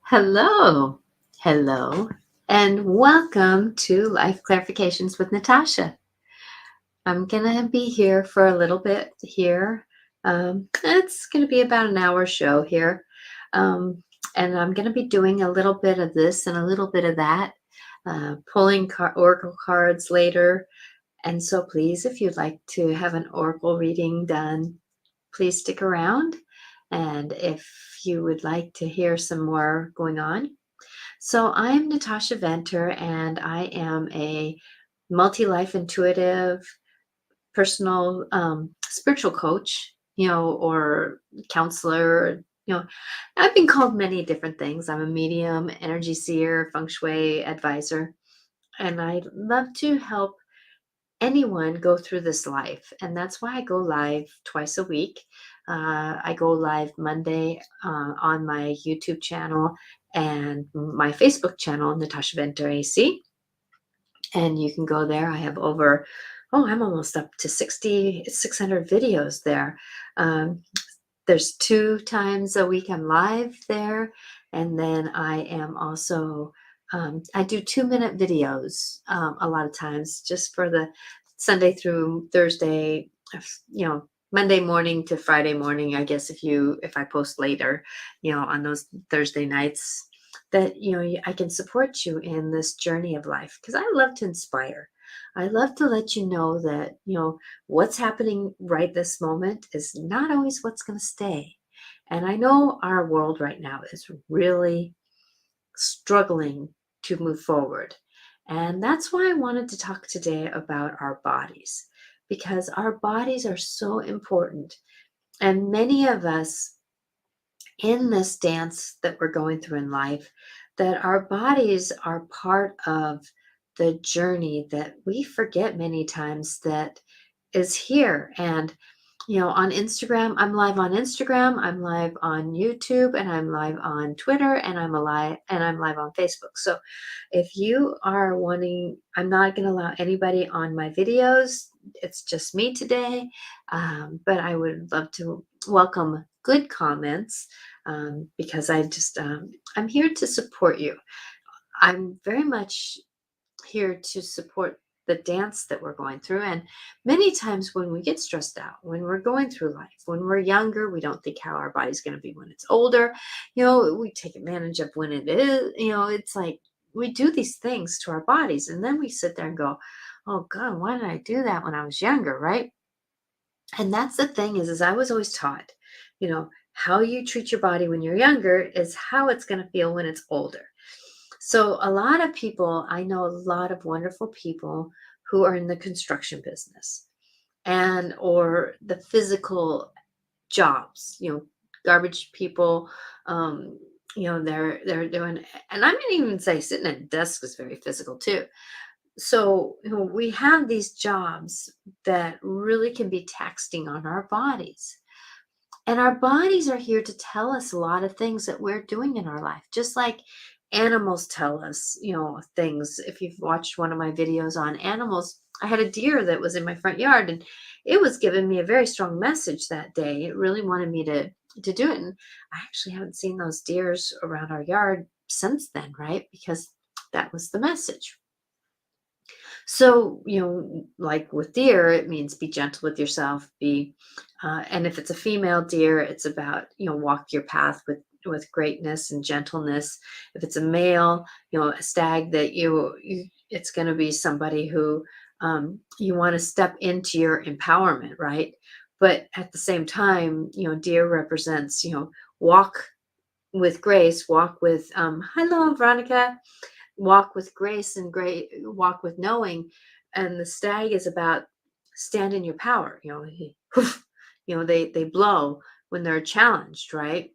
Hello, hello, and welcome to Life Clarifications with Natasha. I'm gonna be here for a little bit here. It's gonna be about an hour show here, um, and I'm gonna be doing a little bit of this and a little bit of that, pulling oracle cards later. And so, please, if you'd like to have an oracle reading done, please stick around. And if you would like to hear some more going on, so I'm Natasha Venter, and I am a multi-life intuitive, personal, spiritual coach, or counselor. I've been called many different things. I'm a medium, energy seer, feng shui advisor, and I love to help anyone go through this life. And that's why I go live twice a week. I go live Monday on my YouTube channel and my Facebook channel, Natasha Venter AC. And you can go there. I have over, I'm almost up to 600 videos there. Um, there's 2 times a week I'm live there. And then I am also, I do 2-minute videos a lot of times just for the Sunday through Thursday, Monday morning to Friday morning, I guess if I post later, on those Thursday nights, that I can support you in this journey of life, because I love to inspire. I love to let you know that what's happening right this moment is not always what's going to stay. And I know our world right now is really struggling to move forward. And that's why I wanted to talk today about our bodies, because our bodies are so important. And many of us in this dance that we're going through in life, that our bodies are part of the journey that we forget many times that is here. And on Instagram, I'm live on Instagram, I'm live on YouTube, and I'm live on Twitter, and I'm live on Facebook. So if you are wanting, I'm not going to allow anybody on my videos. It's just me today. But I would love to welcome good comments, because I'm here to support you. I'm very much here to support the dance that we're going through. And many times when we get stressed out, when we're going through life, when we're younger, we don't think how our body's going to be when it's older. We take advantage of when it is. It's like we do these things to our bodies, and then we sit there and go, oh God, why did I do that when I was younger, right? And that's the thing is I was always taught, how you treat your body when you're younger is how it's going to feel when it's older. So a lot of people, I know a lot of wonderful people who are in the construction business and or the physical jobs, garbage people, they're doing, and I might even say sitting at a desk is very physical too. So, we have these jobs that really can be taxing on our bodies. And our bodies are here to tell us a lot of things that we're doing in our life, just like animals tell us, things. If you've watched one of my videos on animals, I had a deer that was in my front yard, and it was giving me a very strong message that day. It really wanted me to do it. And I actually haven't seen those deers around our yard since then, right? Because that was the message. So, like with deer, it means be gentle with yourself, and if it's a female deer, it's about, walk your path with greatness and gentleness. If it's a male, a stag, that it's going to be somebody who, you want to step into your empowerment, right? But at the same time, deer represents, walk with grace, walk with, hello, Veronica, walk with grace and great walk with knowing. And the stag is about stand in your power. They blow when they're challenged, right?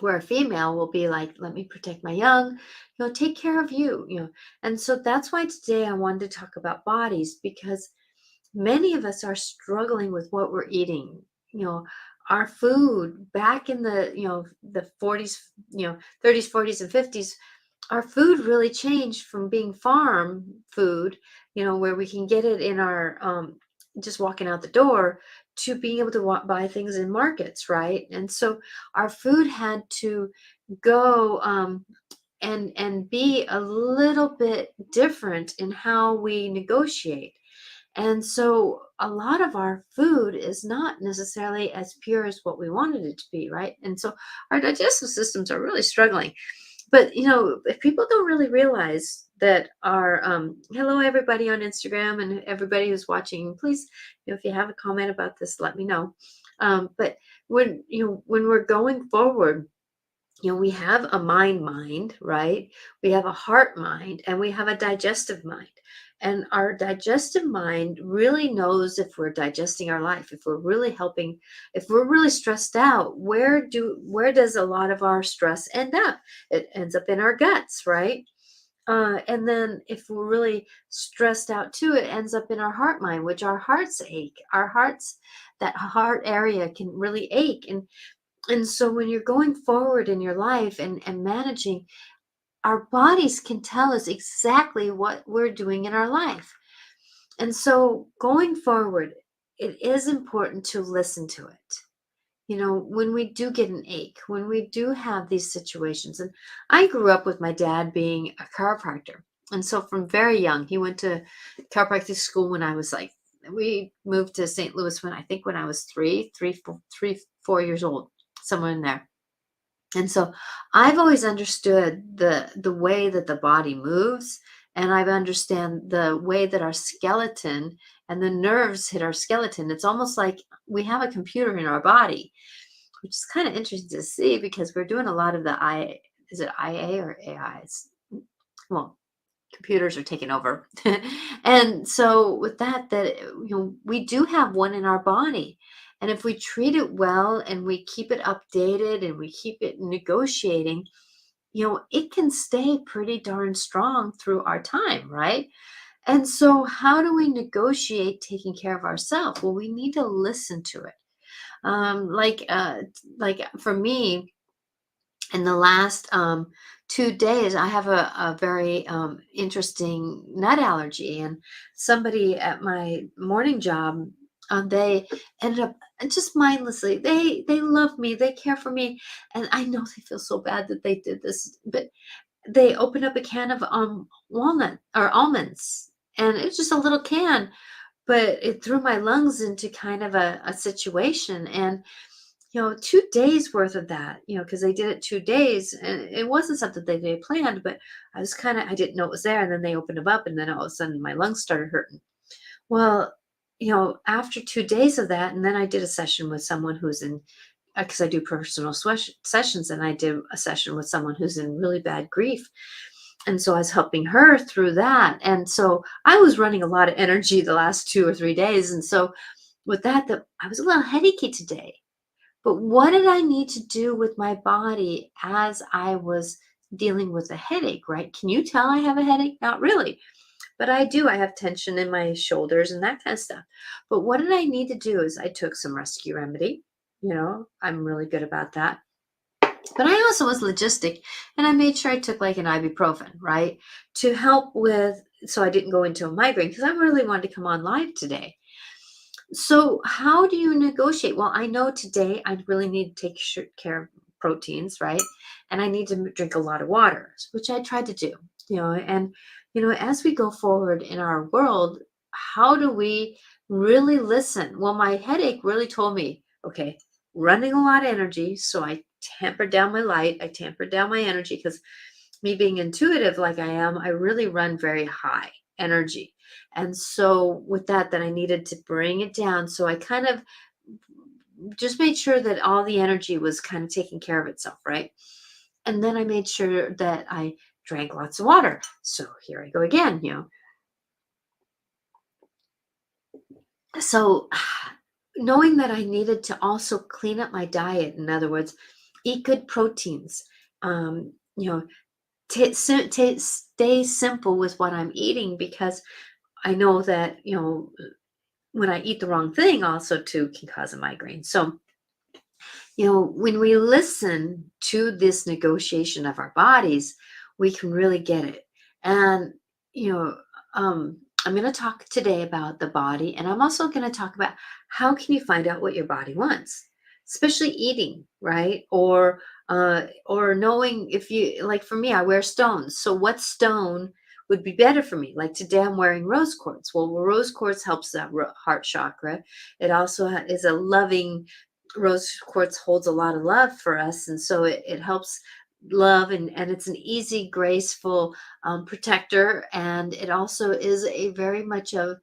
Where a female will be like, let me protect my young, take care of you. And so that's why today I wanted to talk about bodies, because many of us are struggling with what we're eating. Our food back in the 40s, 30s, 40s, and 50s, our food really changed from being farm food, where we can get it in our, just walking out the door, to being able to buy things in markets, right? And so our food had to go and be a little bit different in how we negotiate. And so a lot of our food is not necessarily as pure as what we wanted it to be, right? And so our digestive systems are really struggling. But if people don't really realize that our hello everybody on Instagram and everybody who's watching, please, if you have a comment about this, let me know. But when we're going forward, we have a mind, right? We have a heart mind and we have a digestive mind. And our digestive mind really knows if we're digesting our life, if we're really helping, if we're really stressed out, where does a lot of our stress end up? It ends up in our guts, right? And then if we're really stressed out too, it ends up in our heart mind, which our hearts ache. That heart area can really ache. And so when you're going forward in your life and managing, our bodies can tell us exactly what we're doing in our life. And so going forward, it is important to listen to it. When we do get an ache, when we do have these situations. And I grew up with my dad being a chiropractor. And so from very young, he went to chiropractic school when I was like, we moved to St. Louis when I was 4 years old, somewhere in there. And so I've always understood the way that the body moves, and I've understand the way that our skeleton and the nerves hit our skeleton. It's almost like we have a computer in our body, which is kind of interesting to see because we're doing a lot of the is it IA or AIs? Well, computers are taking over. And so with that we do have one in our body, and if we treat it well and we keep it updated and we keep it negotiating, it can stay pretty darn strong through our time, right? And so how do we negotiate taking care of ourselves? Well, we need to listen to it. Like for me, in the last 2 days, I have a very interesting nut allergy, and somebody at my morning job, they ended up just mindlessly. They love me, they care for me, and I know they feel so bad that they did this, but they opened up a can of walnut or almonds, and it's just a little can, but it threw my lungs into kind of a situation. And 2 days worth of that, because they did it 2 days, and it wasn't something they planned, but I didn't know it was there. And then they opened them up, and then all of a sudden my lungs started hurting. Well, after 2 days of that, and then I did a session with someone who's in, because I do personal sessions, and I did a session with someone who's in really bad grief. And so I was helping her through that. And so I was running a lot of energy the last 2 or 3 days. And so with that, I was a little headachy today. But what did I need to do with my body as I was dealing with a headache, right? Can you tell I have a headache? Not really, but I do. I have tension in my shoulders and that kind of stuff. But what did I need to do is I took some rescue remedy. I'm really good about that. But I also was logistic, and I made sure I took like an ibuprofen, right? To help with, so I didn't go into a migraine because I really wanted to come on live today. So how do you negotiate? Well, I know today I really need to take care of proteins, right? And I need to drink a lot of water, which I tried to do, and, as we go forward in our world, how do we really listen? Well, my headache really told me, okay, running a lot of energy. So I tampered down my light. I tampered down my energy because me being intuitive like I am, I really run very high energy. And so with that, then I needed to bring it down. So I kind of just made sure that all the energy was kind of taking care of itself, right? And then I made sure that I drank lots of water. So here I go again. So knowing that I needed to also clean up my diet, in other words, eat good proteins, um, you know, stay simple with what I'm eating, because I know that, when I eat the wrong thing also too can cause a migraine. So, when we listen to this negotiation of our bodies, we can really get it. And, you know, I'm going to talk today about the body, and I'm also going to talk about how can you find out what your body wants. especially eating, right? Or knowing if you, like for me, I wear stones. So what stone would be better for me? Like today I'm wearing rose quartz. Well, rose quartz helps that heart chakra. It also is a loving, rose quartz holds a lot of love for us. And so it helps love, and it's an easy, graceful protector. And it also is a very much of,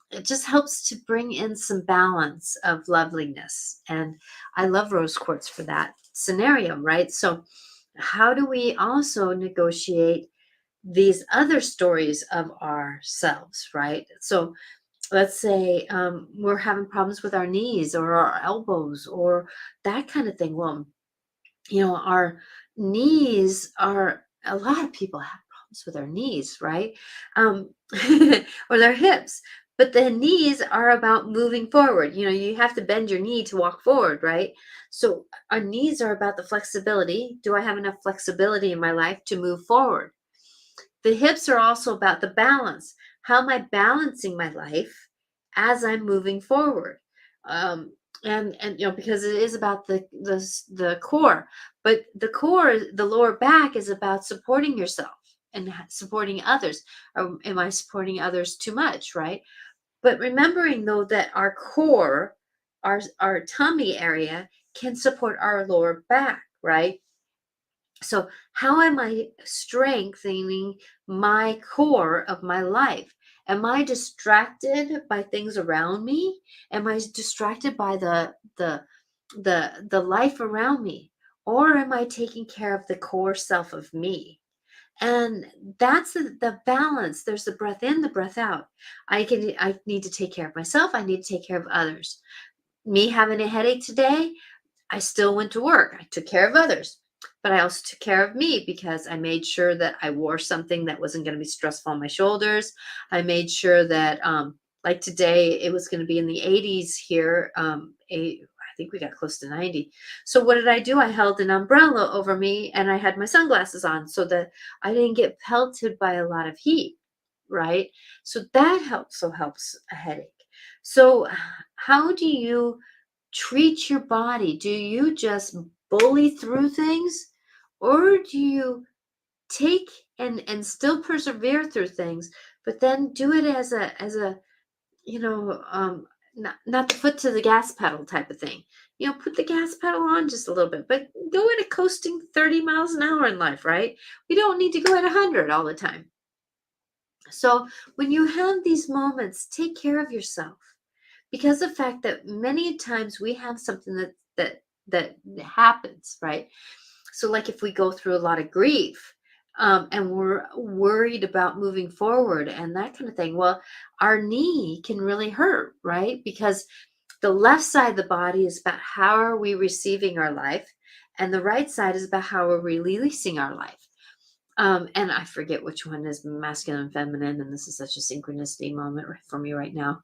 it just helps to bring in some balance of loveliness. And I love rose quartz for that scenario, right? So, how do we also negotiate these other stories of ourselves, right? So, let's say we're having problems with our knees or our elbows or that kind of thing. Well, our knees are, a lot of people have problems with their knees, right? Um, or their hips. But the knees are about moving forward. You have to bend your knee to walk forward, right? So our knees are about the flexibility. Do I have enough flexibility in my life to move forward? The hips are also about the balance. How am I balancing my life as I'm moving forward? Um, and because it is about the core, but the core, the lower back, is about supporting yourself and supporting others. Or am I supporting others too much, right? But remembering though that our core, our tummy area, can support our lower back, right? So, how am I strengthening my core of my life? Am I distracted by things around me? Am I distracted by the life around me? Or am I taking care of the core self of me? And that's the balance. There's the breath in, the breath out. I need to take care of myself. I need to take care of others. Me having a headache today, I still went to work. I took care of others, but I also took care of me because I made sure that I wore something that wasn't going to be stressful on my shoulders. I made sure that, like today, it was going to be in the 80s here. I think we got close to 90. So what did I do? I held an umbrella over me and I had my sunglasses on so that I didn't get pelted by a lot of heat, right? So that helps a headache. So how do you treat your body? Do you just bully through things, or do you take and still persevere through things, but then do it as a you know not the foot to the gas pedal type of thing? Put the gas pedal on just a little bit, but go at a coasting 30 miles an hour in life, right? We don't need to go at 100 all the time. So when you have these moments, take care of yourself, because the fact that many times we have something that happens, right? So like if we go through a lot of grief, and we're worried about moving forward and that kind of thing, well, our knee can really hurt, right? Because the left side of the body is about how are we receiving our life, and the right side is about how are we releasing our life. And I forget which one is masculine and feminine, and this is such a synchronicity moment for me right now.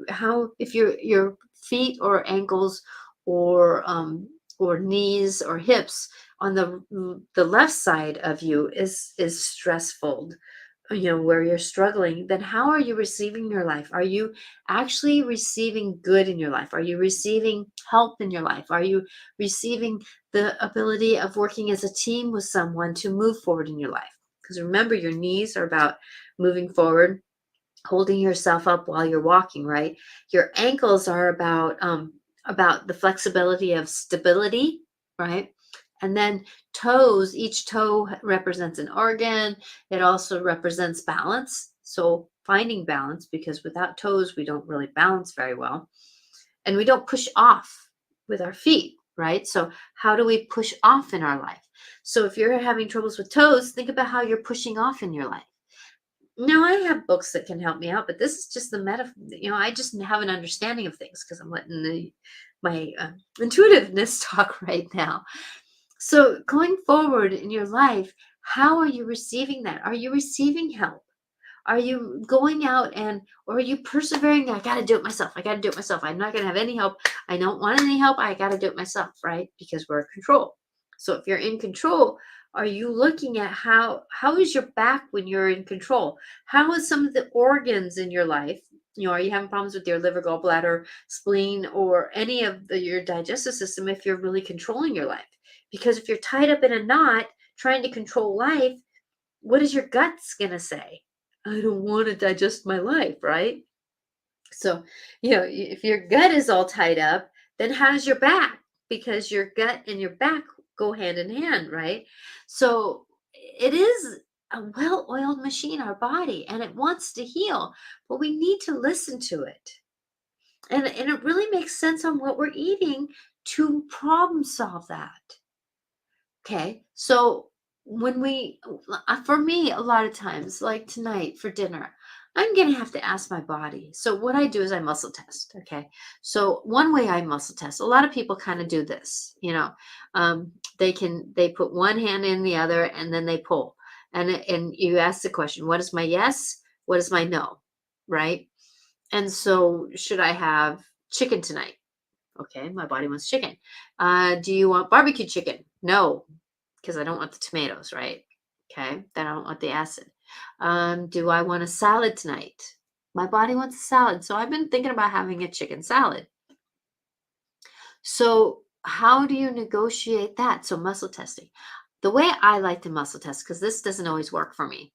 How, if your feet or ankles or knees or hips on the left side of you is stressful, where you're struggling, then how are you receiving your life? Are you actually receiving good in your life? Are you receiving help in your life? Are you receiving the ability of working as a team with someone to move forward in your life? Because remember, your knees are about moving forward, holding yourself up while you're walking, right? Your ankles are about the flexibility of stability, right? And then toes, each toe represents an organ. It also represents balance. So finding balance, because without toes, we don't really balance very well. And we don't push off with our feet, right? So how do we push off in our life? So if you're having troubles with toes, think about how you're pushing off in your life. Now, I have books that can help me out, but this is just the meta. I just have an understanding of things because I'm letting my intuitiveness talk right now. So, going forward in your life, how are you receiving that? Are you receiving help? Are you going out or are you persevering? I got to do it myself. I got to do it myself. I'm not going to have any help. I don't want any help. I got to do it myself, right? Because we're in control. So if you're in control, are you looking at how is your back when you're in control? How is some of the organs in your life Are you having problems with your liver, gallbladder, spleen, or any of your digestive system if you're really controlling your life? Because if you're tied up in a knot trying to control life, what is your guts going to say? I don't want to digest my life, right? So, if your gut is all tied up, then how's your back? Because your gut and your back go hand in hand, right? So, it is a well oiled machine, our body, and it wants to heal, but we need to listen to it. And it really makes sense on what we're eating to problem solve that. Okay. So when for me, a lot of times, like tonight for dinner, I'm going to have to ask my body. So what I do is I muscle test. Okay. So one way I muscle test, a lot of people kind of do this, they put one hand in the other and then they pull and you ask the question, what is my yes? What is my no? Right. And so should I have chicken tonight? Okay. My body wants chicken. Do you want barbecue chicken? No, because I don't want the tomatoes, right? Okay, then I don't want the acid. Do I want a salad tonight? My body wants a salad, so I've been thinking about having a chicken salad. So, how do you negotiate that? So, muscle testing. The way I like to muscle test, because this doesn't always work for me,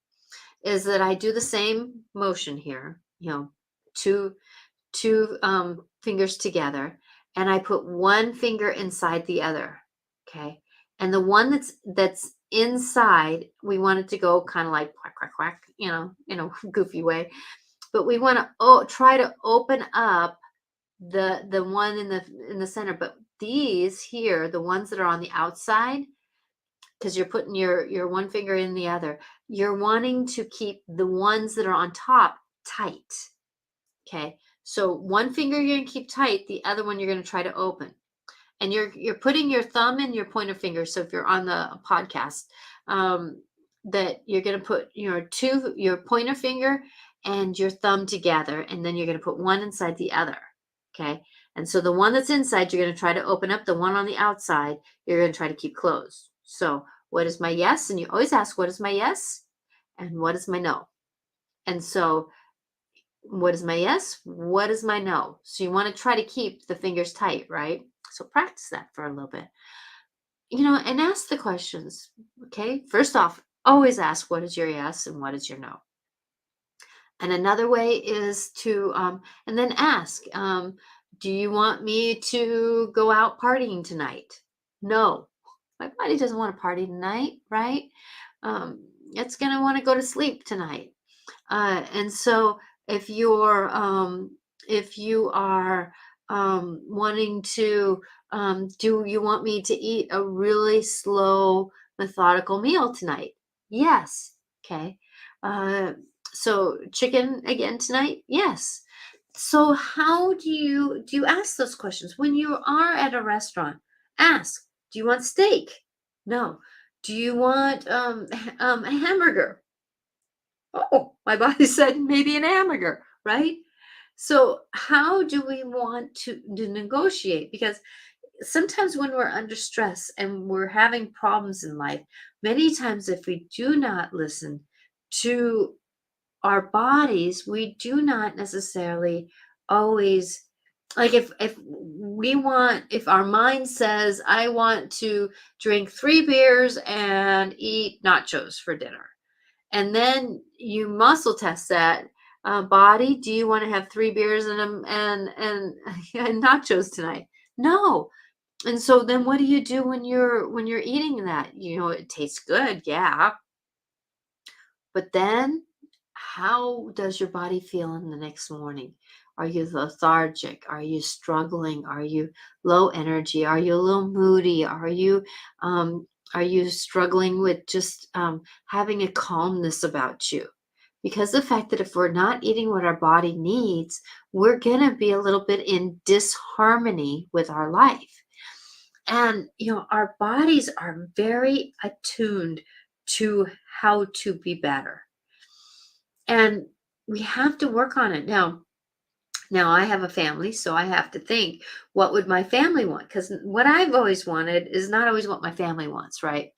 is that I do the same motion here, two fingers together, and I put one finger inside the other. Okay. And the one that's inside, we want it to go kind of like quack, quack, quack, in a goofy way. But we want to try to open up the one in the center. But these here, the ones that are on the outside, because you're putting your one finger in the other, you're wanting to keep the ones that are on top tight. Okay. So one finger you're going to keep tight, the other one you're going to try to open. And you're putting your thumb and your pointer finger. So if you're on the podcast, that you're going to put your pointer finger and your thumb together, and then you're going to put one inside the other. Okay. And so the one that's inside, you're going to try to open up. The one on the outside, you're going to try to keep closed. So what is my yes? And you always ask, what is my yes? And what is my no? And so what is my yes? What is my no? So you want to try to keep the fingers tight, right? So practice that for a little bit, and ask the questions. Okay. First off, always ask what is your yes and what is your no. And another way is to, and then ask, do you want me to go out partying tonight? No, my body doesn't want to party tonight, right? It's going to want to go to sleep tonight. And so if you are wanting to, do you want me to eat a really slow, methodical meal tonight? Yes. Okay. So chicken again tonight? Yes. So how do you ask those questions when you are at a restaurant? Ask, do you want steak? No. Do you want a hamburger? Oh, my body said maybe an hamburger, right? So how do we want to negotiate? Because sometimes when we're under stress and we're having problems in life, many times if we do not listen to our bodies, we do not necessarily always, like, if our mind says I want to drink 3 beers and eat nachos for dinner, and then you muscle test that, body, do you want to have 3 beers and nachos tonight? No. And so then what do you do when you're eating that? It tastes good, yeah, but then how does your body feel in the next morning? Are you lethargic? Are you struggling? Are you low energy? Are you a little moody? Are you struggling with just having a calmness about you? Because the fact that if we're not eating what our body needs, we're going to be a little bit in disharmony with our life. And, our bodies are very attuned to how to be better. And we have to work on it. Now I have a family, so I have to think, what would my family want? Because what I've always wanted is not always what my family wants, right?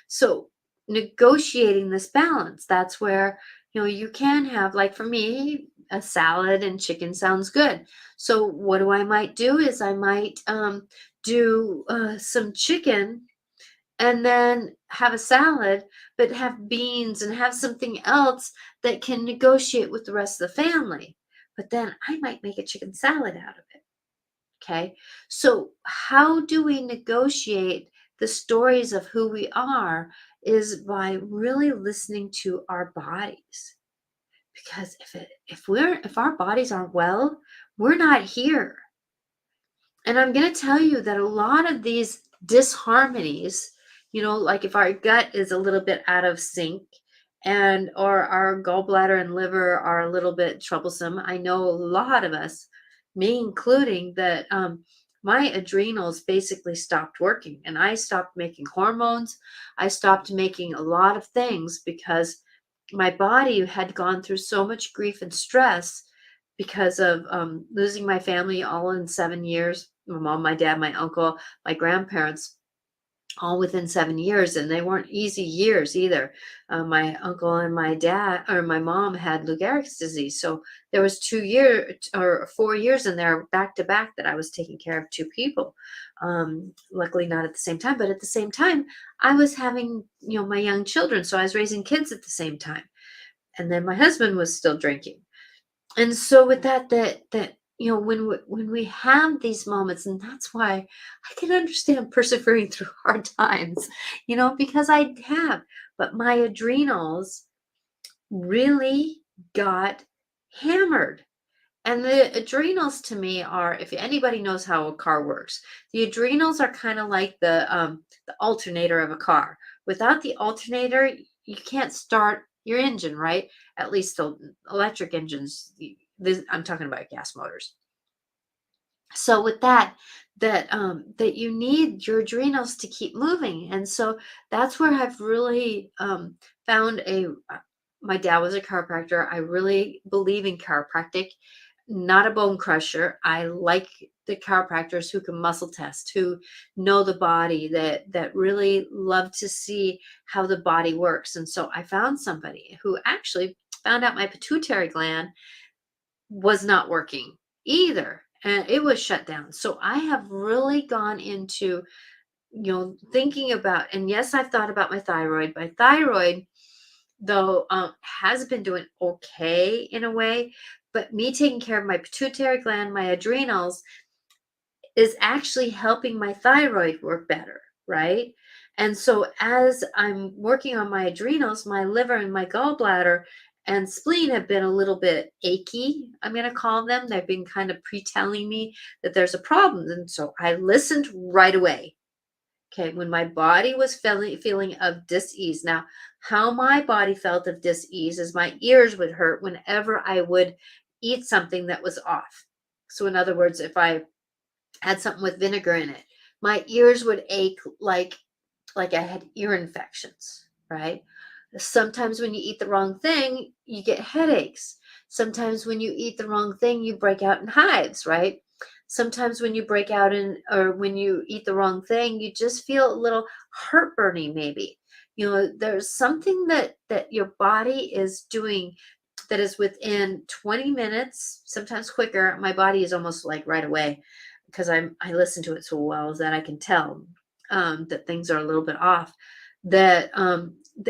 So negotiating this balance, that's where, you can have, like for me, a salad and chicken sounds good. So what do I might do is I might do some chicken and then have a salad, but have beans and have something else that can negotiate with the rest of the family. But then I might make a chicken salad out of it. Okay. So, how do we negotiate the stories of who we are is by really listening to our bodies. Because if our bodies aren't well, we're not here. And I'm going to tell you that a lot of these disharmonies, like if our gut is a little bit out of sync and or our gallbladder and liver are a little bit troublesome, I know a lot of us, me including, that my adrenals basically stopped working and I stopped making hormones. I stopped making a lot of things because my body had gone through so much grief and stress because of losing my family all in 7 years. My mom, my dad, my uncle, my grandparents, all within 7 years, and they weren't easy years either. My uncle and my dad, or my mom, had Lou Gehrig's disease, so there was 2 years or 4 years in there back to back that I was taking care of two people. Luckily, not at the same time, but at the same time, I was having my young children, so I was raising kids at the same time, and then my husband was still drinking. And so with that, when we have these moments, and that's why I can understand persevering through hard times, because I have, but my adrenals really got hammered. And the adrenals to me are, if anybody knows how a car works, the adrenals are kind of like the alternator of a car. Without the alternator, you can't start your engine, right? At least the electric engines. I'm talking about gas motors. So with that you need your adrenals to keep moving, and so that's where I've really found a. My dad was a chiropractor. I really believe in chiropractic, not a bone crusher. I like the chiropractors who can muscle test, who know the body, that really love to see how the body works. And so I found somebody who actually found out my pituitary gland was not working either, and it was shut down. So I have really gone into thinking about, and yes, I've thought about my thyroid. My thyroid, though, has been doing okay in a way, but me taking care of my pituitary gland, my adrenals, is actually helping my thyroid work better, right? And so as I'm working on my adrenals, my liver and my gallbladder and spleen have been a little bit achy, I'm going to call them. They've been kind of pre-telling me that there's a problem. And so I listened right away. Okay, when my body was feeling of dis-ease. Now, how my body felt of dis-ease is my ears would hurt whenever I would eat something that was off. So in other words, if I had something with vinegar in it, my ears would ache like I had ear infections, right? Sometimes when you eat the wrong thing, you get headaches. Sometimes when you eat the wrong thing, you break out in hives, right? Sometimes when you break out in, or when you eat the wrong thing, you just feel a little heartburny, maybe. There's something that your body is doing that is within 20 minutes, sometimes quicker. My body is almost like right away, because I listen to it so well that I can tell that things are a little bit off. That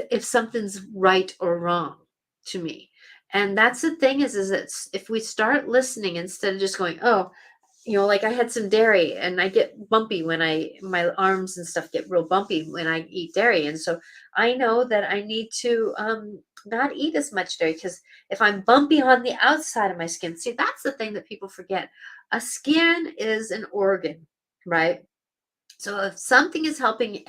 if something's right or wrong to me, and that's the thing is that if we start listening instead of just going, oh, like I had some dairy and I get bumpy when my arms and stuff get real bumpy when I eat dairy. And so I know that I need to not eat as much dairy, because if I'm bumpy on the outside of my skin, see, that's the thing that people forget. A skin is an organ, right? So if something is happening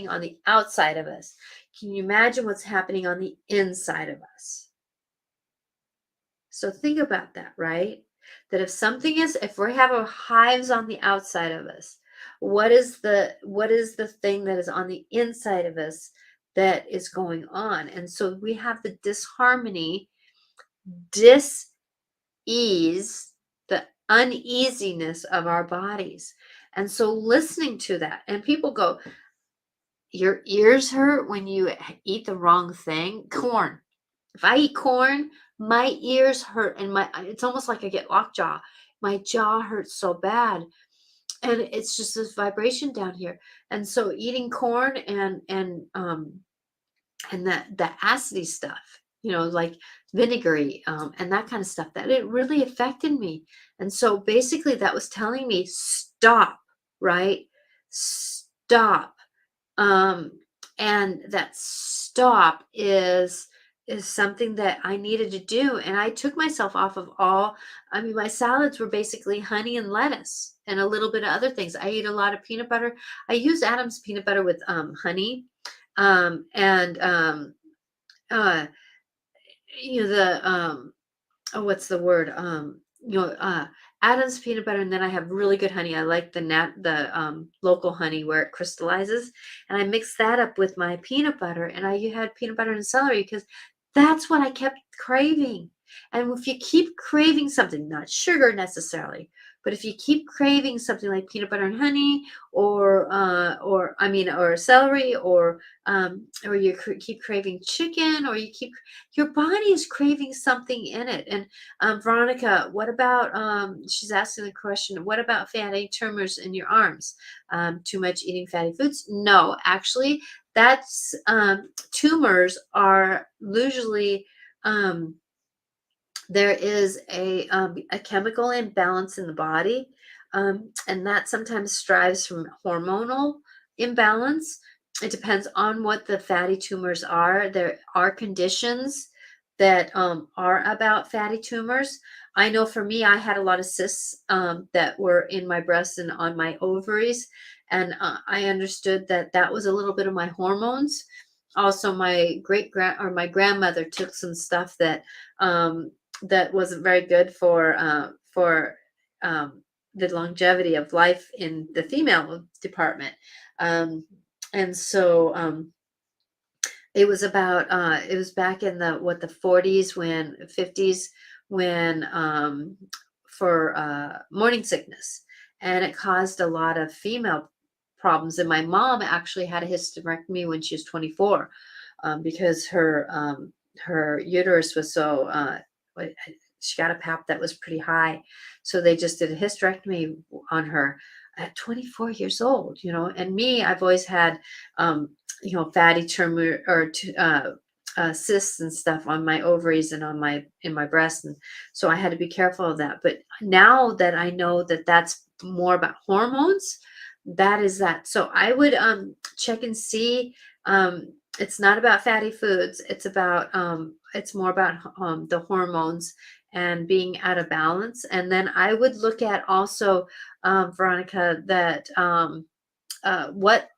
on the outside of us, can you imagine what's happening on the inside of us? So think about that, right? That if we have our hives on the outside of us, what is the thing that is on the inside of us that is going on? And so we have the disharmony, dis-ease, the uneasiness of our bodies. And so listening to that, and people go, your ears hurt when you eat the wrong thing? Corn. If I eat corn, My ears hurt, and it's almost like I get lockjaw. My jaw hurts so bad, and it's just this vibration down here. And so eating corn and the acidy stuff, like vinegary, and that kind of stuff, that it really affected me. And so basically that was telling me, stop, right? Stop. um and that stop is something that I needed to do. And I took myself off of all. I mean, my salads were basically honey and lettuce and a little bit of other things. I eat a lot of peanut butter. I use Adam's peanut butter with honey, and uh the oh, what's the word? Adam's peanut butter, and then I have really good honey. I like the local honey where it crystallizes, and I mix that up with my peanut butter, and I had peanut butter and celery because that's what I kept craving. And if you keep craving something, not sugar necessarily, but if you keep craving something like peanut butter and honey, or celery, or you keep craving chicken, or your body is craving something in it. And Veronica, what about, she's asking the question, what about fatty tumors in your arms? Too much eating fatty foods? No, actually, that's tumors are usually, um, there is a chemical imbalance in the body, and that sometimes strives from hormonal imbalance. It depends on what the fatty tumors are. There are conditions that are about fatty tumors. I know for me, I had a lot of cysts that were in my breasts and on my ovaries, and I understood that that was a little bit of my hormones. Also, my great grand or my grandmother took some stuff that wasn't very good for the longevity of life in the female department. Um, and so it was back in the 40s, when 50s, when for morning sickness, and it caused a lot of female problems. And my mom actually had a hysterectomy when she was 24, because her uterus was so she got a pap that was pretty high, so they just did a hysterectomy on her at 24 years old. And me, I've always had fatty tumor or cysts and stuff on my ovaries and in my breast, and so I had to be careful of that. But now that I know that that's more about hormones, that is that. So I would check and see. It's not about fatty foods. It's more about the hormones and being out of balance. And then I would look at also, Veronica, that uh, what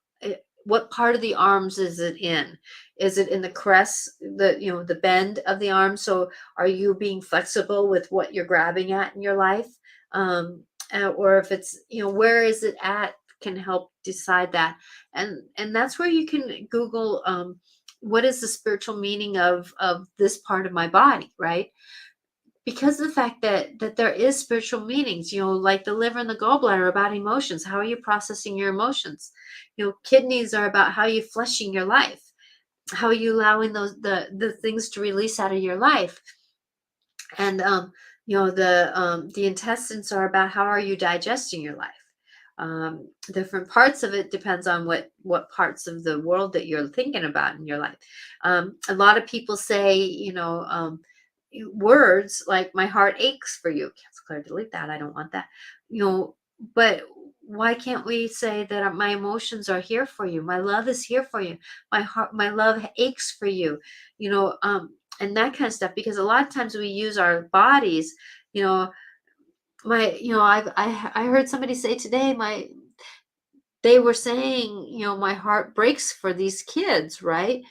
what part of the arms is it in? Is it in the crest, the bend of the arm? So are you being flexible with what you're grabbing at in your life? Or if it's, where is it at, can help decide that. And that's where you can Google, what is the spiritual meaning of this part of my body, right? Because of the fact that there is spiritual meanings, like the liver and the gallbladder are about emotions. How are you processing your emotions? Kidneys are about how you flushing your life. How are you allowing the things to release out of your life? And the intestines are about how are you digesting your life. Different parts of it depends on what parts of the world that you're thinking about in your life. A lot of people say, words like "my heart aches for you." Cancel, clear, delete that. I don't want that. But why can't we say that my emotions are here for you? My love is here for you. My love aches for you. And that kind of stuff. Because a lot of times we use our bodies. You know, I heard somebody say today, they were saying, my heart breaks for these kids, right?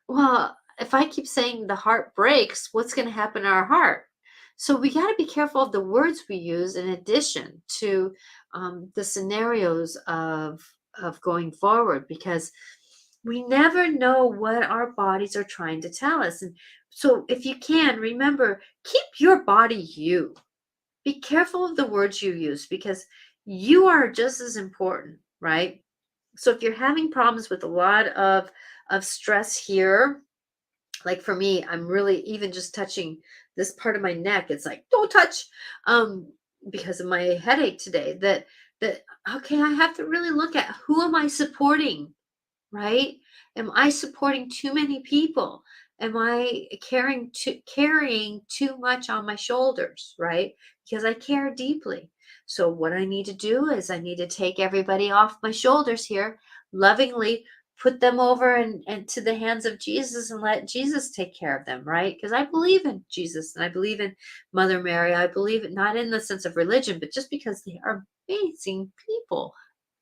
Well, if I keep saying the heart breaks, what's going to happen to our heart? So we got to be careful of the words we use, in addition to the scenarios of going forward, because we never know what our bodies are trying to tell us. And so, if you can remember, keep your body you. Be careful of the words you use, because you are just as important, right? So if you're having problems with a lot of stress here, Like for me, I'm really even just touching this part of my neck. It's like, don't touch, um, because of my headache today. That okay, I have to really look at who am I supporting, right? Am I supporting too many people? Am I carrying too much on my shoulders, right? Because I care deeply. So what I need to do is I need to take everybody off my shoulders here, lovingly put them over and to the hands of Jesus and let Jesus take care of them, right? Because I believe in Jesus and I believe in Mother Mary. I believe it not in the sense of religion, but just because they are amazing people,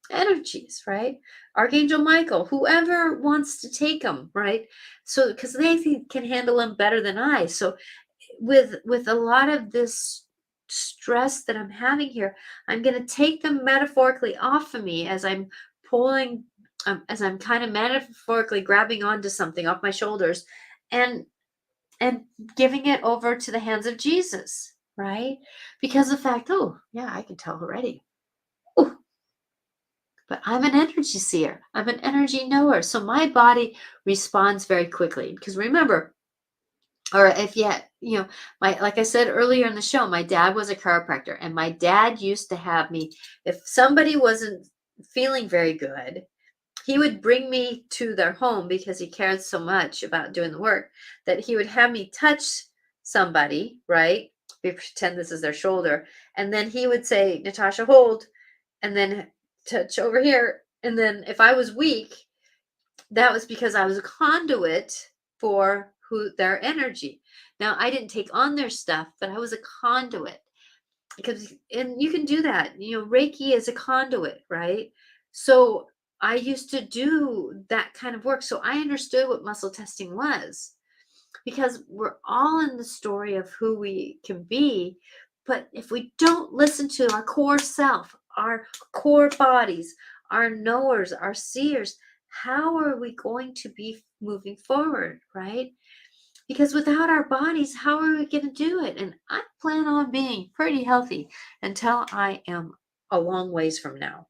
energies, right? Archangel Michael, whoever wants to take them, right? So because they can handle them better than I. So with a lot of this stress that I'm having here, I'm going to take them metaphorically off of me as I'm pulling, as I'm kind of metaphorically grabbing onto something off my shoulders, and and giving it over to the hands of Jesus, right? Because the fact, oh yeah, I can tell already. Oh, but I'm an energy seer. I'm an energy knower. So my body responds very quickly. Because remember, or if you know, my like I said earlier in the show, my dad was a chiropractor, and my dad used to have me, if somebody wasn't feeling very good, he would bring me to their home because he cared so much about doing the work that he would have me touch somebody, right? We pretend this is their shoulder. And then he would say, Natasha, hold, and then touch over here. And then if I was weak, that was because I was a conduit for who their energy. Now I didn't take on their stuff, but I was a conduit because, and you can do that. You know, Reiki is a conduit, right? So I used to do that kind of work. So I understood what muscle testing was, because we're all in the story of who we can be. But if we don't listen to our core self, our core bodies, our knowers, our seers, how are we going to be moving forward, right? Because without our bodies, how are we going to do it? And I plan on being pretty healthy until I am a long ways from now.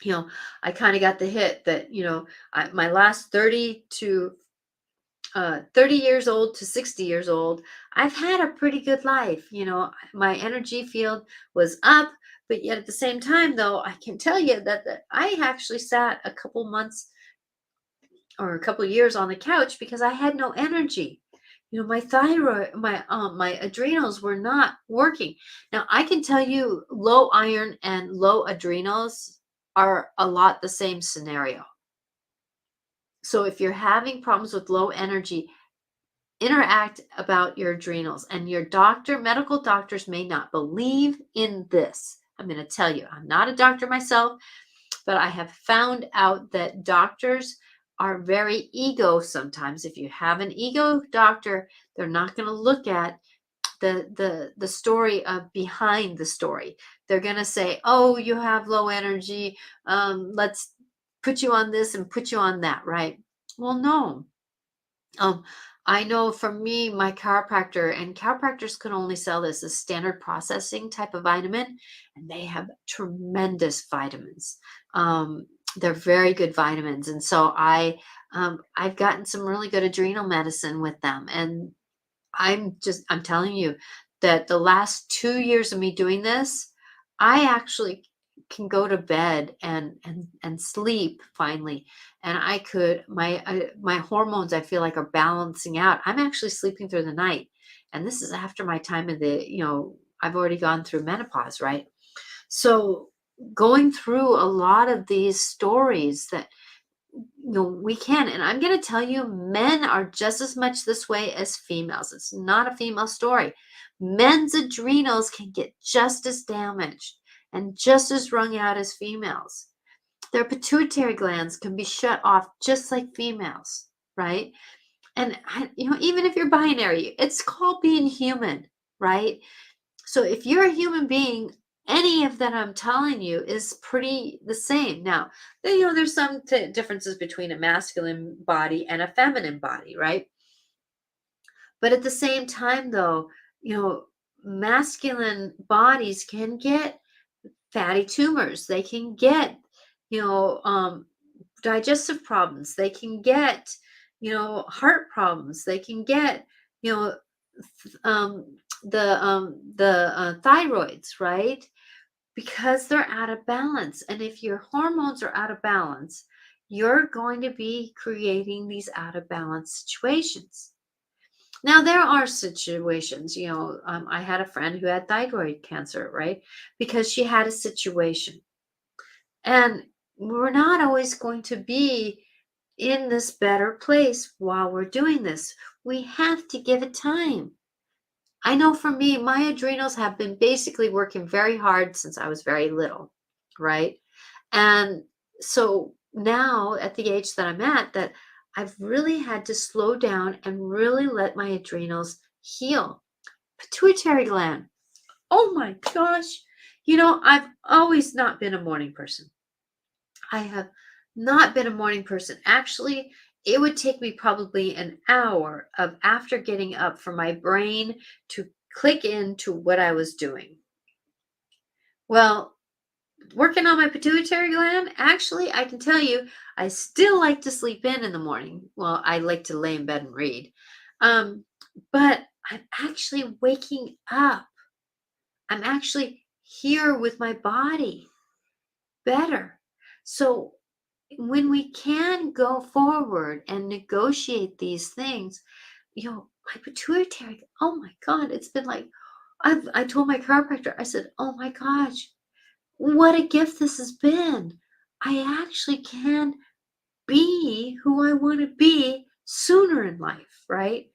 You know, I kind of got the hit that, you know, my last 30 years old to 60 years old, I've had a pretty good life. You know, my energy field was up, but yet at the same time, though, I can tell you that I actually sat a couple months or a couple years on the couch because I had no energy. You know, my thyroid, my adrenals were not working. Now, I can tell you low iron and low adrenals are a lot the same scenario. So if you're having problems with low energy, interact about your adrenals, and your medical doctors may not believe in this. I'm going to tell you, I'm not a doctor myself, but I have found out that doctors are very ego sometimes. If you have an ego doctor, they're not going to look at the story of behind the story. They're going to say, oh, you have low energy, let's put you on this and put you on that, right? Well, no. um, I know for me, my chiropractor, and chiropractors can only sell this as standard processing type of vitamin, and they have tremendous vitamins. They're very good vitamins, and so I've gotten some really good adrenal medicine with them, and I'm telling you that the last 2 years of me doing this, I actually can go to bed and sleep finally. And I could my hormones, I feel like, are balancing out. I'm actually sleeping through the night. And this is after my time of the, you know, I've already gone through menopause, right? So going through a lot of these stories that, you know, we can, and I'm going to tell you, men are just as much this way as females. It's not a female story. Men's adrenals can get just as damaged and just as wrung out as females. Their pituitary glands can be shut off just like females, right? And you know, even if you're binary, it's called being human, right? So if you're a human being, any of that I'm telling you is pretty the same. Now, you know, there's some differences between a masculine body and a feminine body, right? But at the same time, though, you know, masculine bodies can get fatty tumors. They can get, you know, digestive problems. They can get, heart problems. They can get, you know, the thyroids, right? Because they're out of balance. And if your hormones are out of balance, you're going to be creating these out of balance situations. Now, there are situations, I had a friend who had thyroid cancer, right? Because she had a situation. And we're not always going to be in this better place while we're doing this. We have to give it time. I know for me, my adrenals have been basically working very hard since I was very little, right? And so now at the age that I'm at, that I've really had to slow down and really let my adrenals heal. Pituitary gland. Oh my gosh. I've always not been a morning person. I have not been a morning person. Actually, it would take me probably an hour of after getting up for my brain to click into what I was doing. Well, working on my pituitary gland, actually, I can tell you, I still like to sleep in the morning. Well, I like to lay in bed and read. But I'm actually waking up. I'm actually here with my body better. So when we can go forward and negotiate these things, my pituitary, oh my God, it's been like, I told my chiropractor, I said, oh my gosh, what a gift this has been. I actually can be who I want to be sooner in life, right?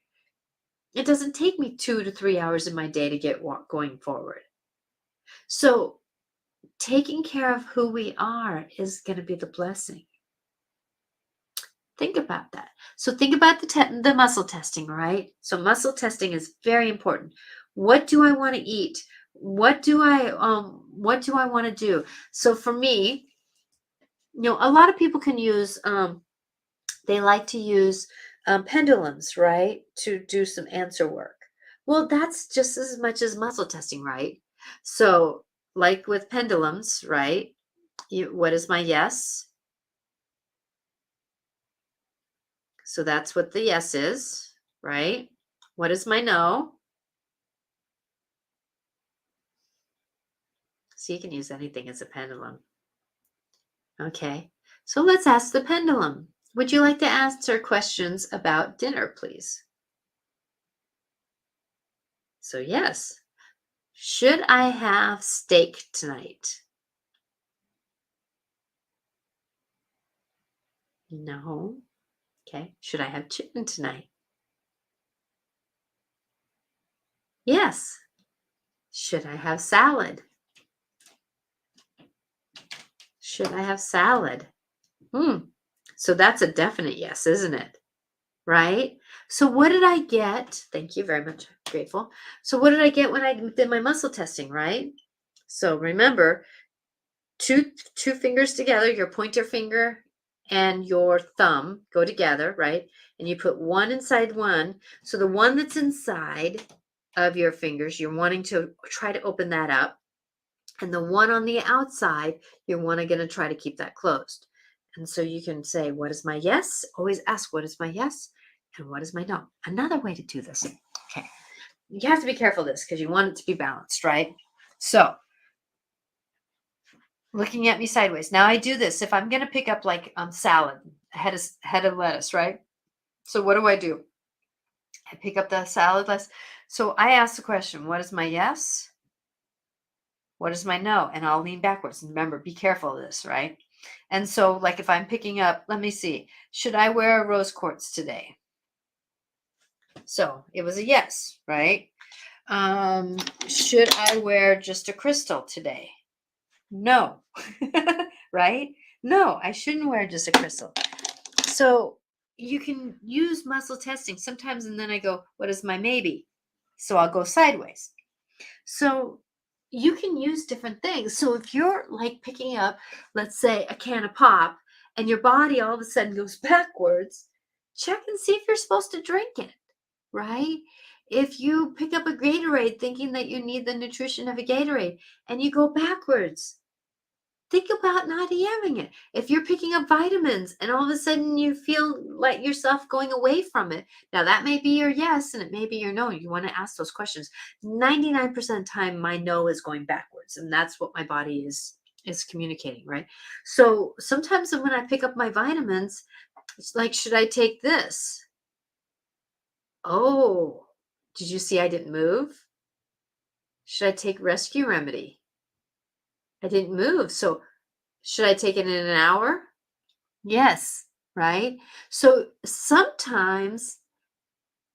It doesn't take me 2 to 3 hours in my day to get going forward. So taking care of who we are is going to be the blessing. Think about that. So think about the muscle testing, right? So muscle testing is very important. What do I want to eat? What do I want to do? So for me, a lot of people can use they like to use pendulums, right? To do some answer work. Well, that's just as much as muscle testing, right? So like with pendulums, right? What is my yes? So that's what the yes is, right? What is my no? So you can use anything as a pendulum. Okay. So let's ask the pendulum. Would you like to answer questions about dinner, please? So yes. Should I have steak tonight? No. Okay. Should I have chicken tonight? Yes. Should I have salad? Should I have salad? So that's a definite yes, isn't it? Right? So what did I get? Thank you very much. Grateful. So what did I get when I did my muscle testing, right? So remember, two fingers together, your pointer finger and your thumb go together, right? And you put one inside one. So the one that's inside of your fingers, you're wanting to try to open that up. And the one on the outside, you're going to try to keep that closed. And so you can say, what is my yes? Always ask, what is my yes? And what is my no? Another way to do this. Okay. You have to be careful of this because you want it to be balanced, right? So looking at me sideways. Now I do this. If I'm going to pick up like salad, head of lettuce, right? So what do? I pick up the salad lettuce. So I ask the question, what is my yes? What is my no? And I'll lean backwards. And remember, be careful of this, right? And so like if I'm picking up, let me see, should I wear a rose quartz today? So it was a yes, right? Should I wear just a crystal today? No, right? No, I shouldn't wear just a crystal. So you can use muscle testing sometimes, and then I go, what is my maybe? So I'll go sideways. So you can use different things. So if you're like picking up, let's say, a can of pop, and your body all of a sudden goes backwards, check and see if you're supposed to drink it, right? If you pick up a Gatorade thinking that you need the nutrition of a Gatorade and you go backwards, think about not having it. If you're picking up vitamins and all of a sudden you feel like yourself going away from it, now that may be your yes and it may be your no. You want to ask those questions. 99% of the time, my no is going backwards, and that's what my body is communicating, right? So sometimes when I pick up my vitamins, it's like, should I take this? Oh, did you see I didn't move? Should I take rescue remedy? I didn't move. So should I take it in an hour? Yes, right? So sometimes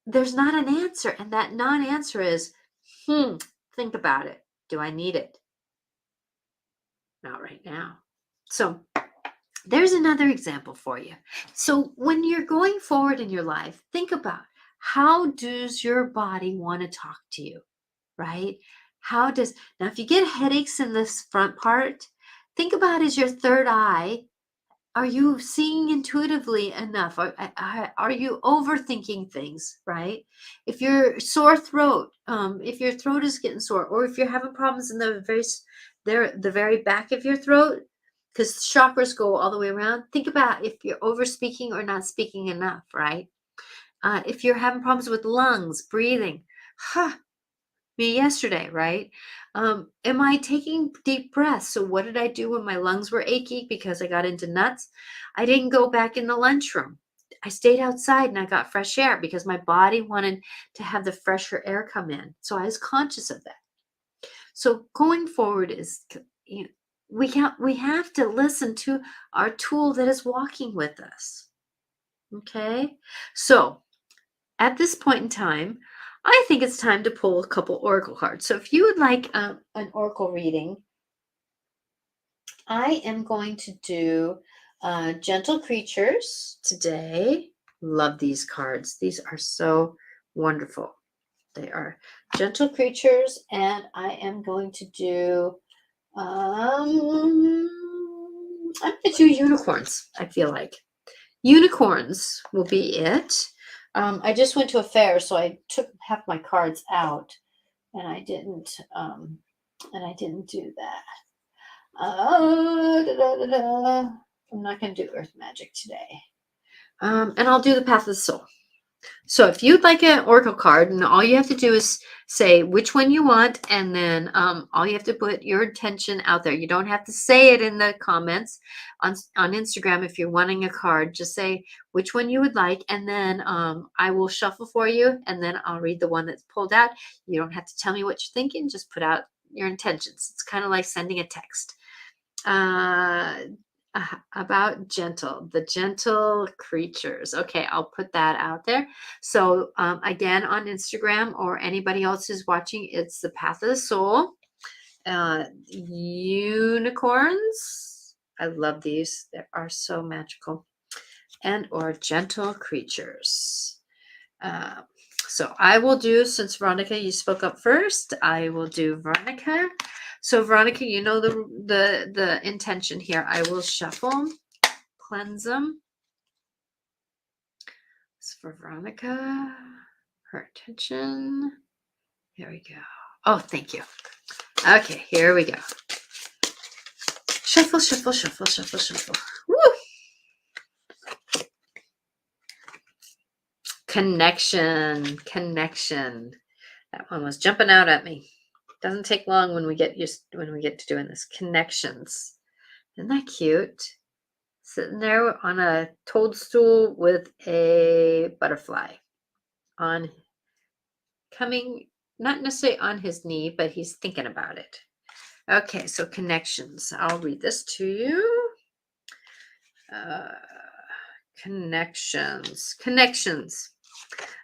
there's not an answer, and that non-answer is, hmm, think about it. Do I need it? Not right now. So there's another example for you. So when you're going forward in your life, think about, how does your body want to talk to you, right? Now, if you get headaches in this front part, think about, is your third eye, are you seeing intuitively enough? Are you overthinking things, right? If your sore throat, if your throat is getting sore, or if you're having problems in the very back of your throat, because chakras go all the way around, think about if you're over speaking or not speaking enough, right? If you're having problems with lungs, breathing, me yesterday, right? Am I taking deep breaths? So what did I do when my lungs were achy because I got into nuts? I didn't go back in the lunchroom. I stayed outside and I got fresh air because my body wanted to have the fresher air come in. So I was conscious of that. So going forward you know, we have to listen to our tool that is walking with us. Okay? So at this point in time, I think it's time to pull a couple oracle cards. So if you would like an oracle reading, I am going to do Gentle Creatures today. Love these cards. These are so wonderful. They are Gentle Creatures, and I am going to do, I'm going to do Unicorns, I feel like. Unicorns will be it. I just went to a fair, so I took half my cards out, and I didn't do that. I'm not going to do Earth Magic today. And I'll do the Path of the Soul. So if you'd like an oracle card, and all you have to do is say which one you want, and then all you have to put your intention out there. You don't have to say it in the comments on Instagram. If you're wanting a card, just say which one you would like, and then I will shuffle for you, and then I'll read the one that's pulled out. You don't have to tell me what you're thinking. Just put out your intentions. It's kind of like sending a text. About the gentle creatures. Okay, I'll put that out there. So again, on Instagram or anybody else who's watching, it's the Path of the Soul. Unicorns. I love these. They are so magical. And or gentle creatures. So I will do, since Veronica, you spoke up first, I will do Veronica. So Veronica, you know the intention here. I will shuffle, cleanse them. So for Veronica, her intention. Here we go. Oh, thank you. Okay, here we go. Shuffle, shuffle, shuffle, shuffle, shuffle. Woo! Connection. That one was jumping out at me. Doesn't take long when we get to doing this. Connections. Isn't that cute? Sitting there on a toadstool with a butterfly on, coming, not necessarily on his knee, but he's thinking about it. Okay, so connections. I'll read this to you. Connections.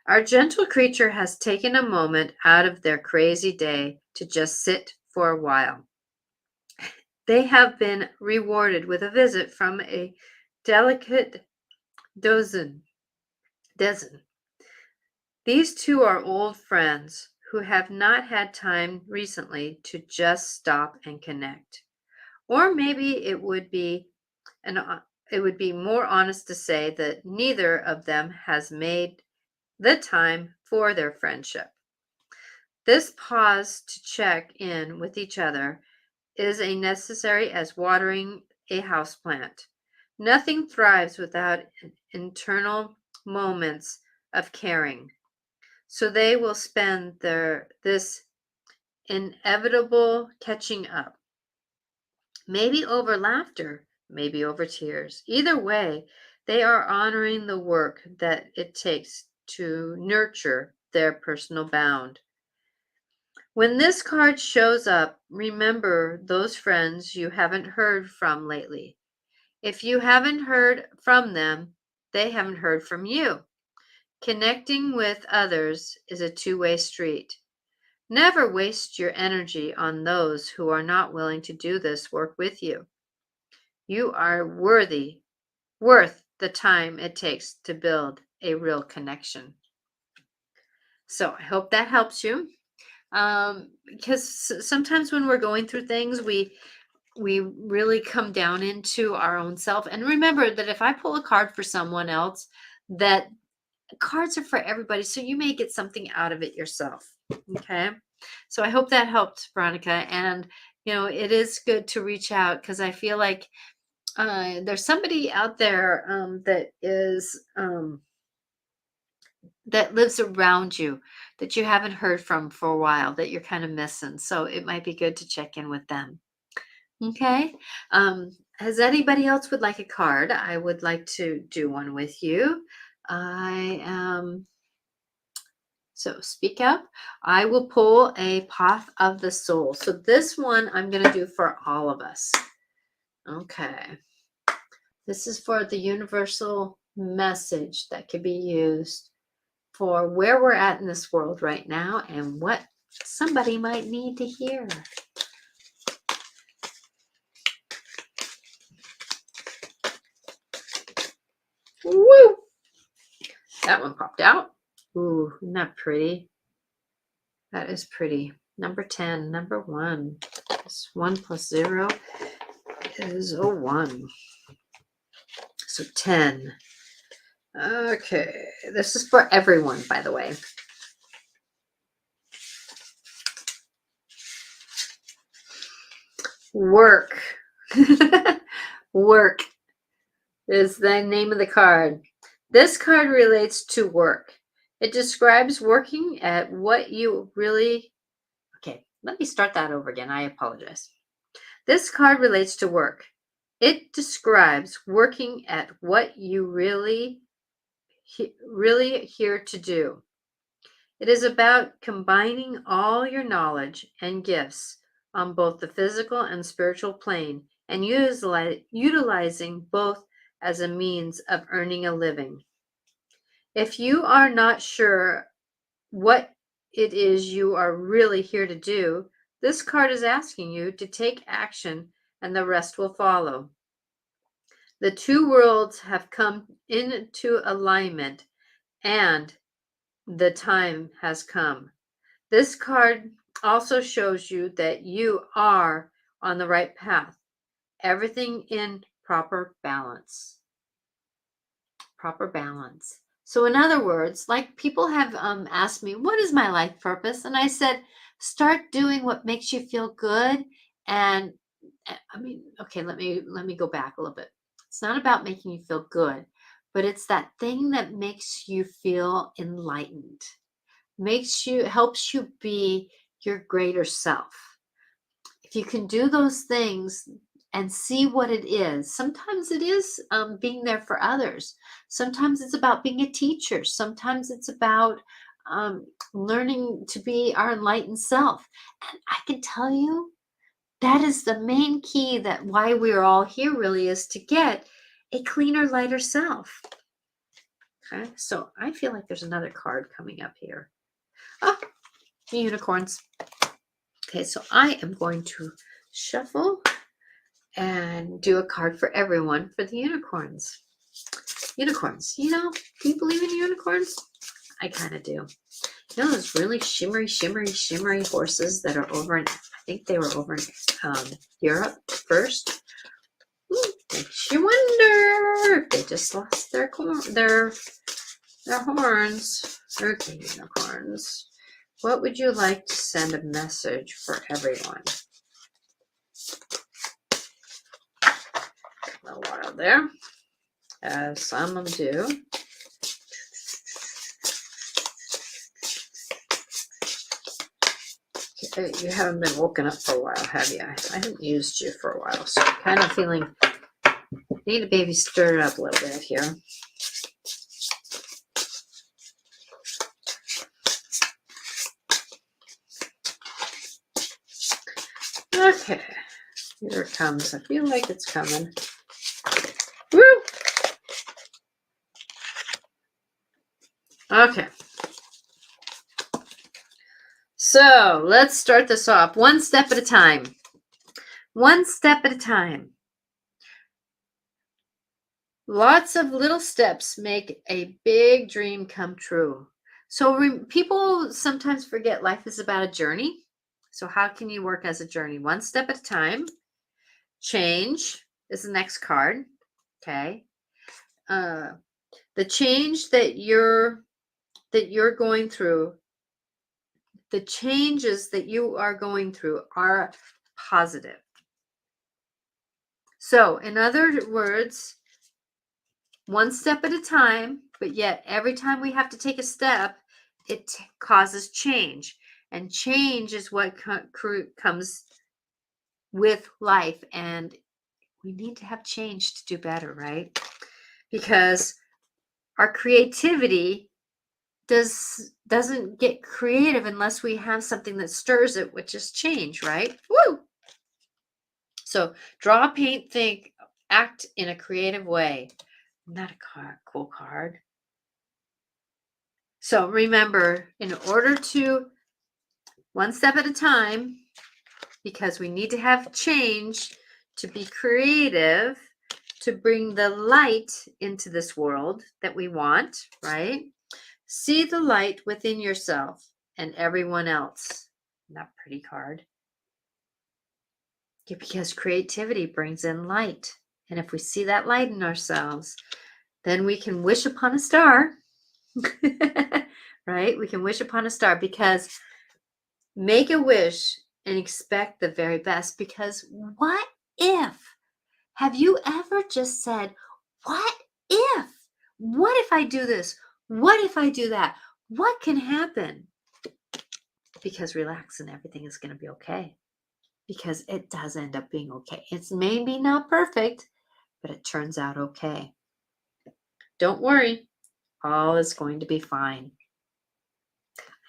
Our gentle creature has taken a moment out of their crazy day to just sit for a while. They have been rewarded with a visit from a delicate dozen. These two are old friends who have not had time recently to just stop and connect. Or maybe it would be more honest to say that neither of them has made the time for their friendship. This pause to check in with each other is as necessary as watering a houseplant. Nothing thrives without internal moments of caring. So they will spend this inevitable catching up. Maybe over laughter, maybe over tears. Either way, they are honoring the work that it takes to nurture their personal bond. When this card shows up, remember those friends you haven't heard from lately. If you haven't heard from them, they haven't heard from you. Connecting with others is a two-way street. Never waste your energy on those who are not willing to do this work with you. You are worth the time it takes to build a real connection. So I hope that helps you. Because sometimes when we're going through things, we really come down into our own self. And remember that if I pull a card for someone else, that cards are for everybody. So you may get something out of it yourself. Okay. So I hope that helped, Veronica. And, it is good to reach out because I feel like there's somebody out there that lives around you that you haven't heard from for a while that you're kind of missing. So it might be good to check in with them. Okay. As anybody else would like a card, I would like to do one with you. I am. So speak up. I will pull a Path of the Soul. So this one I'm going to do for all of us. Okay. This is for the universal message that could be used for where we're at in this world right now and what somebody might need to hear. Woo! That one popped out. Ooh, isn't that pretty? That is pretty. Number 10, number 1. This 1 plus 0 is a 1. So 10. Okay, this is for everyone, by the way. Work. Work is the name of the card. This card relates to work. It describes working at what you really... Okay, let me start that over again. I apologize. This card relates to work. It describes working at what you really here to do. It is about combining all your knowledge and gifts on both the physical and spiritual plane and utilizing both as a means of earning a living. If you are not sure what it is you are really here to do, this card is asking you to take action and the rest will follow. The two worlds have come into alignment and the time has come. This card also shows you that you are on the right path. Everything in proper balance. Proper balance. So in other words, like people have asked me, what is my life purpose? And I said, start doing what makes you feel good. And okay, let me go back a little bit. It's not about making you feel good, but it's that thing that makes you feel enlightened, helps you be your greater self. If you can do those things and see what it is, sometimes it is being there for others. Sometimes it's about being a teacher. Sometimes it's about learning to be our enlightened self. And I can tell you, that is the main key that why we're all here really is to get a cleaner, lighter self. Okay, so I feel like there's another card coming up here. Oh, the unicorns. Okay, so I am going to shuffle and do a card for everyone for the unicorns. Unicorns, do you believe in unicorns? I kind of do. Those really shimmery horses that are over in, I think they were over in Europe first. Makes you wonder if they just lost their horns. Okay, unicorns. What would you like to send a message for everyone? a while there, as some of them do. You haven't been woken up for a while, have you? I haven't used you for a while, so I'm kind of feeling need a baby stir it up a little bit here. Okay, here it comes. I feel like it's coming. Woo! Okay. So let's start this off one step at a time. One step at a time. Lots of little steps make a big dream come true. So people sometimes forget life is about a journey. So how can you work as a journey? One step at a time. Change is the next card. Okay. The change that you're going through, the changes that you are going through are positive. So in other words, one step at a time, but yet every time we have to take a step, it causes change. And change is what comes with life. And we need to have change to do better, right? Because our creativity doesn't get creative unless we have something that stirs it, which is change, right? Woo! So draw, paint, think, act in a creative way. Not a cool card. So remember, in order to one step at a time, because we need to have change to be creative, to bring the light into this world that we want, right? See the light within yourself and everyone else. Not pretty card. Because creativity brings in light. And if we see that light in ourselves, then we can wish upon a star. Right? We can wish upon a star, because make a wish and expect the very best. Because what if? Have you ever just said, what if? What if I do this? What if I do that? What can happen? Because relax and everything is going to be okay. Because it does end up being okay. It's maybe not perfect, but it turns out okay. Don't worry. All is going to be fine.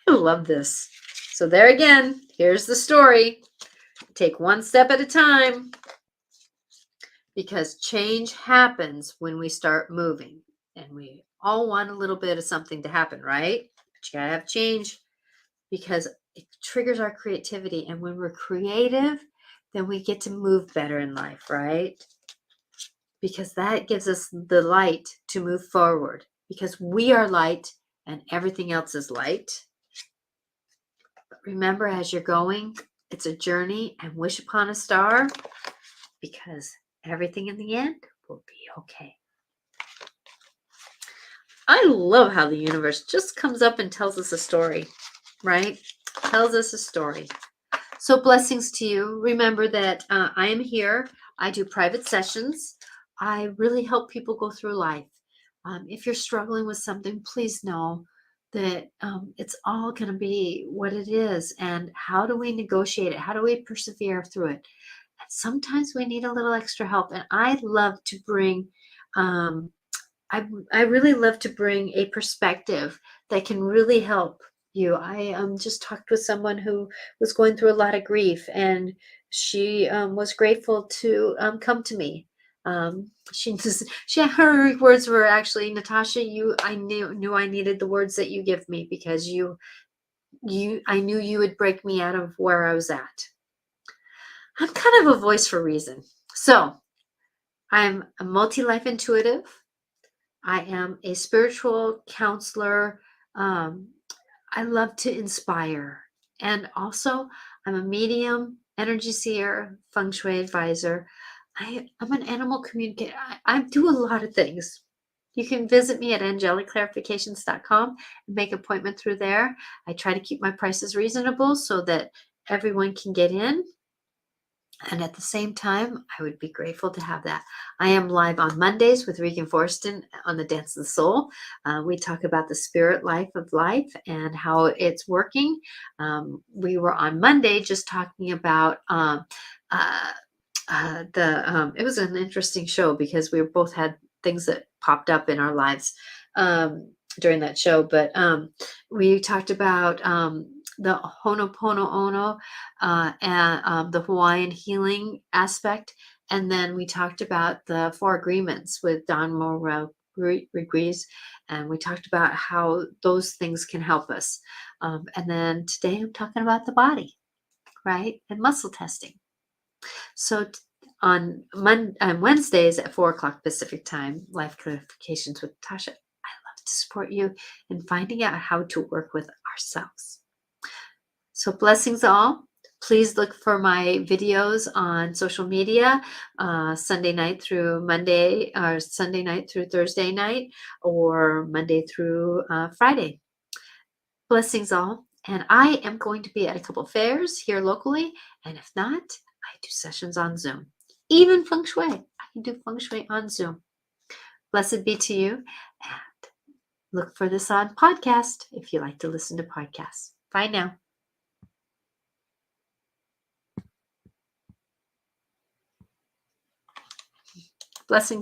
I love this. So there again, here's the story. Take one step at a time, because change happens when we start moving. And we all want a little bit of something to happen, right? But you gotta have change, because it triggers our creativity. And when we're creative, then we get to move better in life, right? Because that gives us the light to move forward. Because we are light and everything else is light. But remember, as you're going, it's a journey, and wish upon a star, because everything in the end will be okay. I love how the universe just comes up and tells us a story, right? Tells us a story. So blessings to you. Remember that I am here. I do private sessions. I really help people go through life. If you're struggling with something, please know that it's all going to be what it is. And how do we negotiate it? How do we persevere through it? And sometimes we need a little extra help. And I love to bring, I really love to bring a perspective that can really help you. I just talked with someone who was going through a lot of grief, and she was grateful to come to me. Her words were actually, Natasha, I knew I needed the words that you give me, because I knew you would break me out of where I was at. I'm kind of a voice for a reason. So I'm a multi-life intuitive. I am a spiritual counselor. I love to inspire. And also, I'm a medium, energy seer, Feng Shui advisor. I'm an animal communicator. I do a lot of things. You can visit me at angelicclarifications.com and make an appointment through there. I try to keep my prices reasonable so that everyone can get in. And at the same time, I would be grateful to have that. I am live on Mondays with Regan Forston on the Dance of the Soul. We talk about the spirit life of life and how it's working. We were on Monday just talking about it was an interesting show because we both had things that popped up in our lives during that show. But we talked about the Ho'oponopono and the Hawaiian healing aspect. And then we talked about the Four Agreements with Don Morel Ruiz, and we talked about how those things can help us. And then today I'm talking about the body, right? And muscle testing. So on Wednesdays at 4 o'clock Pacific time, Life Clarifications with Tasha, I love to support you in finding out how to work with ourselves. So blessings all. Please look for my videos on social media, Sunday night through Monday, or Sunday night through Thursday night, or Monday through Friday. Blessings all. And I am going to be at a couple fairs here locally. And if not, I do sessions on Zoom. Even Feng Shui. I can do Feng Shui on Zoom. Blessed be to you. And look for this on podcast if you like to listen to podcasts. Bye now. Blessings.